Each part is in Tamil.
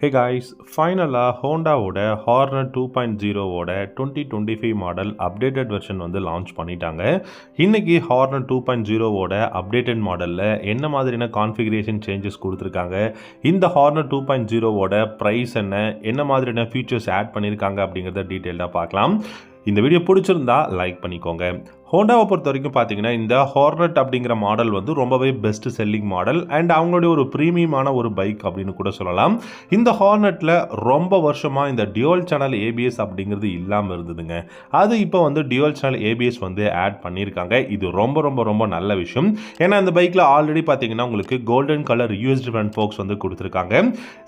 ஹே காய்ஸ், ஃபைனலாக ஹோண்டாவோட ஹார்னர் 2.0 ஓட 2025 மாடல் அப்டேட்டட் வெர்ஷன் வந்து லான்ச் பண்ணிட்டாங்க. இன்றைக்கி ஹார்னர் 2.0 ஓட அப்டேட்டட் மாடலில் என்ன மாதிரியான கான்ஃபிகரேஷன் சேஞ்சஸ் கொடுத்துருக்காங்க, இந்த ஹார்னர் 2.0 ஓட ப்ரைஸ் என்ன மாதிரியான ஃபீச்சர்ஸ் ஆட் பண்ணியிருக்காங்க அப்படிங்கிறத டீட்டெயில்டாக பார்க்கலாம். இந்த வீடியோ பிடிச்சிருந்தா லைக் பண்ணிக்கோங்க. ஹோண்டாவை பொறுத்த வரைக்கும் பார்த்தீங்கன்னா இந்த ஹார்னட் அப்படிங்கிற மாடல் வந்து ரொம்பவே பெஸ்ட் செல்லிங் மாடல் அண்ட் அவங்களுடைய ஒரு ப்ரீமியமான ஒரு பைக் அப்படின்னு கூட சொல்லலாம். இந்த ஹார்னட்டில் ரொம்ப வருஷமாக இந்த டியூவல் சேனல் ஏபிஎஸ் அப்படிங்கிறது இல்லாமல் இருந்ததுங்க. அது இப்போ வந்து டியூவல் சேனல் ஏபிஎஸ் வந்து ஆட் பண்ணியிருக்காங்க. இது ரொம்ப ரொம்ப ரொம்ப நல்ல விஷயம். ஏன்னா இந்த பைக்கில் ஆல்ரெடி பார்த்தீங்கன்னா உங்களுக்கு golden colour USD front forks வந்து கொடுத்துருக்காங்க.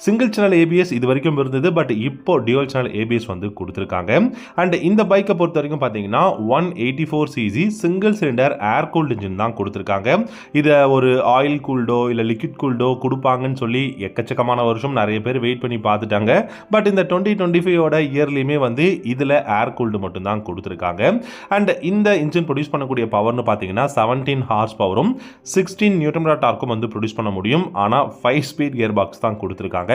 சிங்கிள் சேனல் ஏபிஎஸ் இது வரைக்கும் இருந்தது, பட் இப்போ டியூவல் சேனல் ஏபிஎஸ் வந்து கொடுத்துருக்காங்க. அண்ட் இந்த பைக்கை பொறுத்த வரைக்கும் பார்த்தீங்கன்னா 184cc சிங்கிள் சிலிண்டர் ஏர் கூல்டு இன்ஜின் தான் கொடுத்துருக்காங்க. இதை ஒரு ஆயில் கூல்டோ இல்லை லிக்விட் கூல்டோ கொடுப்பாங்கன்னு சொல்லி எக்கச்சக்கமான வருஷம் நிறைய பேர் வெயிட் பண்ணி பார்த்துட்டாங்க. பட் இந்த 2025 இயர்லையுமே வந்து இதில் ஏர் கூல்டு மட்டும்தான் கொடுத்துருக்காங்க. அண்ட் இந்த இன்ஜின் ப்ரொடியூஸ் பண்ணக்கூடிய பவர்னு பார்த்தீங்கன்னா 17 ஹார்ஸ் பவரும் 16 நியூட்டன் டார்க்கும் வந்து ப்ரொடியூஸ் பண்ண முடியும். ஆனால் 5 ஸ்பீட் கியர் பாக்ஸ் தான் கொடுத்துருக்காங்க.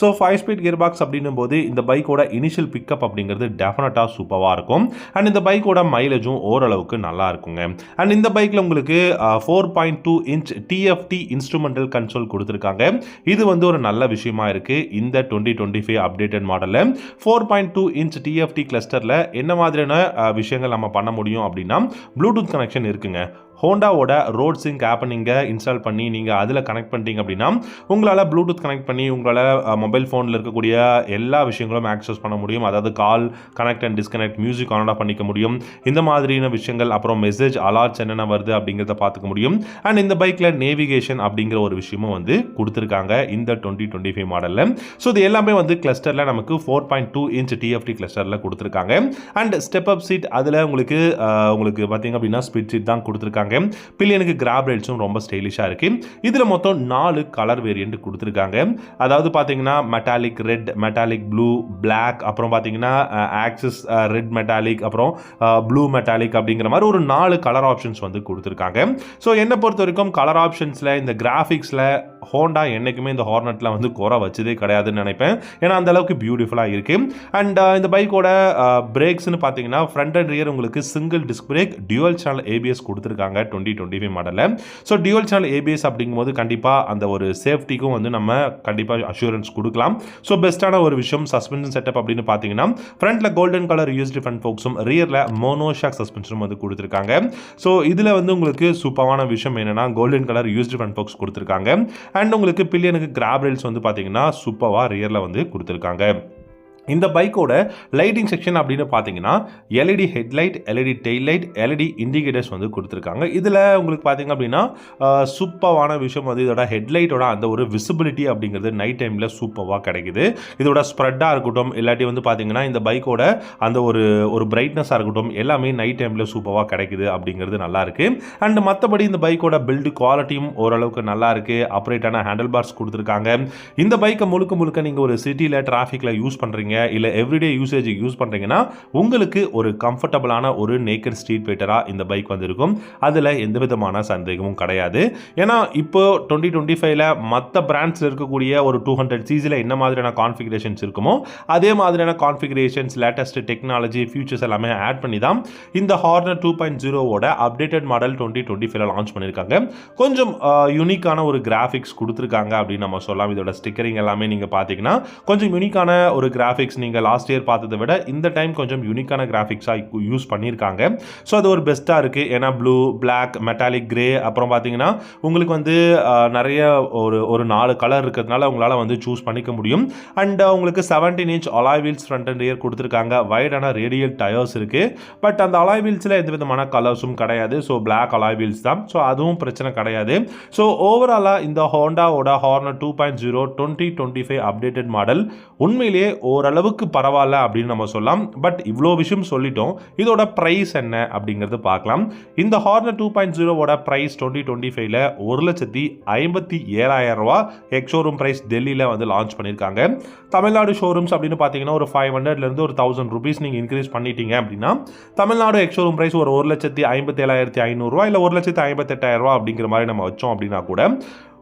ஸோ 5 ஸ்பீட் கியர் பாக்ஸ் அப்படின்னும் போது இந்த பைக்கோட இனிஷியல் பிக்கப் அப்படிங்கிறது டெஃபினட்டாக சூப்பராக இருக்கும். அண்ட் இந்த பைக்கோட மைலேஜும் ஓரளவுக்கு நல்லா இருக்குங்க. அண்ட் இந்த பைக்கில் உங்களுக்கு 4.2 இன்ச் டிஎஃப்டி இன்ஸ்ட்ருமெண்டல் கன்சோல் கொடுத்துருக்காங்க. இது வந்து ஒரு நல்ல விஷயமா இருக்கு. இந்த 2025 அப்டேட்டட் மாடலில் 4.2 இன்ச் டிஎஃப்டி கிளஸ்டரில் என்ன மாதிரியான விஷயங்கள் நம்ம பண்ண முடியும் அப்படின்னா ப்ளூடூத் கனெக்ஷன் இருக்குங்க. ஹோண்டாவோட ரோட் சிங்க் ஆப்பை நீங்கள் இன்ஸ்டால் பண்ணி நீங்கள் அதில் கனெக்ட் பண்ணிட்டீங்க அப்படின்னா உங்களால் ப்ளூடூத் கனெக்ட் பண்ணி உங்களால் மொபைல் ஃபோனில் இருக்கக்கூடிய எல்லா விஷயங்களும் ஆக்சஸ் பண்ண முடியும். அதாவது call connect and disconnect, music on off பண்ணிக்க முடியும். இந்த மாதிரியான விஷயங்கள், அப்புறம் மெசேஜ் அலார்ட்ஸ் என்னென்ன வருது அப்படிங்கிறத பார்த்துக்க முடியும். அண்ட் இந்த பைக்கில் நேவிகேஷன் அப்படிங்கிற ஒரு விஷயமும் வந்து கொடுத்துருக்காங்க இந்த 2025 மாடலில். ஸோ இது எல்லாமே வந்து கிளஸ்டரில் நமக்கு 4.2 இன்ச் டிஎஃப்டி கிளஸ்டரில் கொடுத்துருக்காங்க. அண்ட் ஸ்டெப் அப் சீட் அதில் உங்களுக்கு பார்த்தீங்க அப்படின்னா ஸ்பிட் சீட் தான் கொடுத்துருக்காங்க. பில்லியனுக்கு கிராப் ரைட்ஸும் ரொம்ப ஸ்டைலிஷாக இருக்கு. இதில் மொத்தம் 4 கலர் வேரியன்ட் கொடுத்துருக்காங்க. அதாவது பார்த்தீங்கன்னா metallic red, metallic blue, black, அப்புறம் பார்த்தீங்கன்னா ஆக்சிஸ் ரெட் மெட்டாலிக், அப்புறம் ப்ளூ மெட்டாலிக் அப்படிங்கிற மாதிரி ஒரு 4 கலர் ஆப்ஷன்ஸ் வந்து கொடுத்துருக்காங்க. ஸோ என்னை பொறுத்த வரைக்கும் கலர் ஆப்ஷன்ஸில் இந்த கிராஃபிக்ஸில் ஹோண்டா என்றைக்குமே இந்த ஹார்னட்டில் வந்து குறை வச்சதே கிடையாதுன்னு நினைப்பேன். ஏன்னா அந்த அளவுக்கு பியூட்டிஃபுல்லாக இருக்கு. அண்ட் இந்த பைக்கோட பிரேக்ஸ்னு பார்த்தீங்கன்னா ஃப்ரண்ட் அண்ட் ரியர் உங்களுக்கு single disc brake, dual channel ABS கொடுத்துருக்காங்க 2025 மாடலில். ஸோ டியூவல் சேனல் ஏபிஎஸ் அப்படிங்கும்போது கண்டிப்பாக அந்த ஒரு சேஃப்டிக்கும் வந்து நம்ம கண்டிப்பாக அஷூரன்ஸ் கொடுக்கலாம். ஸோ பெஸ்ட்டான ஒரு விஷயம் சஸ்பென்ஷன் செட்டப் அப்படின்னு பார்த்தீங்கன்னா ஃப்ரண்ட்டில் கோல்டன் கலர் யூஎஸ்டி ஃப்ரண்ட் ஃபோக்ஸும் ரியரில் மோனோஷாக் சஸ்பென்ஷனும் வந்து கொடுத்துருக்காங்க. ஸோ இதில் வந்து உங்களுக்கு சூப்பரான விஷயம் என்னென்னா golden colour USD front forks கொடுத்துருக்காங்க. அண்ட் உங்களுக்கு பில்லியனுக்கு கிராப் ரெயில்ஸ் வந்து பார்த்தீங்கன்னா சூப்பராக ரியரில் வந்து கொடுத்துருக்காங்க. இந்த பைக்கோட லைட்டிங் செக்ஷன் அப்படின்னு பார்த்தீங்கன்னா LED headlight, LED tail light, LED indicators வந்து கொடுத்துருக்காங்க. இதில் உங்களுக்கு பார்த்தீங்க அப்படின்னா சூப்பரான விஷயம் வந்து இதோட ஹெட்லைட்டோட அந்த ஒரு விசிபிலிட்டி அப்படிங்கிறது நைட் டைமில் சூப்பராக கிடைக்குது. இதோட ஸ்ப்ரெட்டாக இருக்கட்டும், இல்லாட்டி வந்து பார்த்தீங்கன்னா இந்த பைக்கோட அந்த ஒரு பிரைட்னஸாக இருக்கட்டும், எல்லாமே நைட் டைமில் சூப்பராக கிடைக்குது அப்படிங்கிறது நல்லாயிருக்கு. அண்ட் மற்றபடி இந்த பைக்கோட பில்டு குவாலிட்டியும் ஓரளவுக்கு நல்லா இருக்குது. ஆப்ரேட்டான ஹேண்டில் பார்ஸ் கொடுத்துருக்காங்க. இந்த பைக்கை முழுக்க நீங்கள் ஒரு சிட்டியில் டிராஃபிக்கில் யூஸ் பண்ணுறீங்க, இல்லை எவ்ரிடே யூசேஜுக்கு யூஸ் பண்ணுறீங்கன்னா உங்களுக்கு ஒரு கம்ஃபர்டபுளான ஒரு நேக்கட் ஸ்ட்ரீட் ஃபைட்டராக இந்த பைக் வந்திருக்கும். அதில் எந்த விதமான சந்தேகமும் கிடையாது. ஏன்னா இப்போ 2025 மற்ற பிராண்ட்ஸில் இருக்கக்கூடிய ஒரு 200cc என்ன மாதிரியான கான்ஃபிகரேஷன்ஸ் இருக்குமோ அதே மாதிரியான கான்ஃபிகரேஷன்ஸ், லேட்டஸ்ட் டெக்னாலஜி, ஃபியூச்சர்ஸ் எல்லாமே ஆட் பண்ணி தான் இந்த ஹார்னர் 2.0 அப்டேட்டட் மாடல் 2025 லான்ச் பண்ணியிருக்காங்க. கொஞ்சம் யூனிக்கான ஒரு கிராஃபிக்ஸ் கொடுத்துருக்காங்க அப்படின்னு நம்ம சொல்லலாம். இதோட ஸ்டிக்கரிங் எல்லாமே நீங்கள் பார்த்தீங்கன்னா கொஞ்சம் யூனிக்கான ஒரு கிராஃபிக்ஸ் நீங்கள் லாஸ்ட் இயர் பார்த்ததை விட இந்த டைம் கொஞ்சம் யூனிக்கான கிராஃபிக்ஸாக யூஸ் பண்ணியிருக்காங்க. ஸோ அது ஒரு பெஸ்ட்டாக இருக்குது. ஏன்னா ப்ளூ, பிளாக், மெட்டாலிக் கிரே, அப்புறம் பார்த்தீங்கன்னா உங்களுக்கு வந்து நிறைய ஒரு 4 கலர் இருக்கிறதுனால உங்களால் வந்து சூஸ் பண்ணிக்க முடியும். அண்ட் உங்களுக்கு 17 inch alloy wheels front and rear கொடுத்துருக்காங்க. வைடான ரேடியல் டயர்ஸ் இருக்குது. பட் அந்த அலாய் வீல்ஸில் எந்த விதமான கலர்ஸும் கிடையாது. ஸோ பிளாக் அலாய் வீல்ஸ் தான். ஸோ அதுவும் பிரச்சனை கிடையாது. ஸோ ஓவராலாக இந்த ஹோண்டாவோட ஹார்னர் 2.0 2025 அப்டேட்டட் மாடல் உண்மையிலேயே ஓரளவுக்கு பரவாயில்ல அப்படின்னு நம்ம சொல்லலாம். பட் இவ்வளோ விஷயம் சொல்லிட்டோம். இதோட ப்ரைஸ் என்ன அப்படிங்கிறது பார்க்கலாம். இந்த ஹார்னர் 2.0 ப்ரைஸ் 2025 1,57,000 ரூபா எக்ஸோரூம் ப்ரைஸ் டெல்லியில் வந்து லான்ச் பண்ணியிருக்காங்க. தமிழ்நாடு ஷோரூம்ஸ் அப்படின்னு பார்த்தீங்கன்னா ஒரு 500லேருந்து ஒரு 1000 ருபீஸ் நீங்கள் இன்க்ரீஸ் பண்ணிட்டீங்க அப்படின்னா தமிழ்நாடு எக்ஸோரூம் ப்ரைஸ் ஒரு 1,57,500 ரூபா இல்லை 1,58,000 ரூபா அப்படிங்கிற மாதிரி நம்ம வச்சோம் அப்படின்னா கூட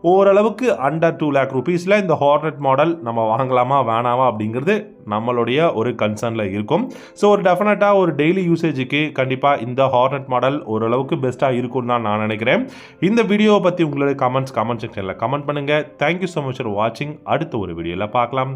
ஓரளவுக்கு அண்டர் 2 லேக் ருபீஸில் இந்த ஹார்னட் மாடல் நம்ம வாங்கலாமா வேணாமா அப்படிங்கிறது நம்மளுடைய ஒரு கன்சர்னில் இருக்கும். ஸோ ஒரு டெஃபினட்டாக ஒரு டெய்லி யூசேஜுக்கு கண்டிப்பாக இந்த ஹார்னட் மாடல் ஓரளவுக்கு பெஸ்ட்டாக இருக்கும்னு தான் நான் நினைக்கிறேன். இந்த வீடியோவை பற்றி உங்களுடைய கமெண்ட் செக்ஷனில் கமெண்ட் பண்ணுங்கள். தேங்க்யூ ஸோ மச் ஃபார் வாட்சிங். அடுத்த ஒரு வீடியோவில் பார்க்கலாம்.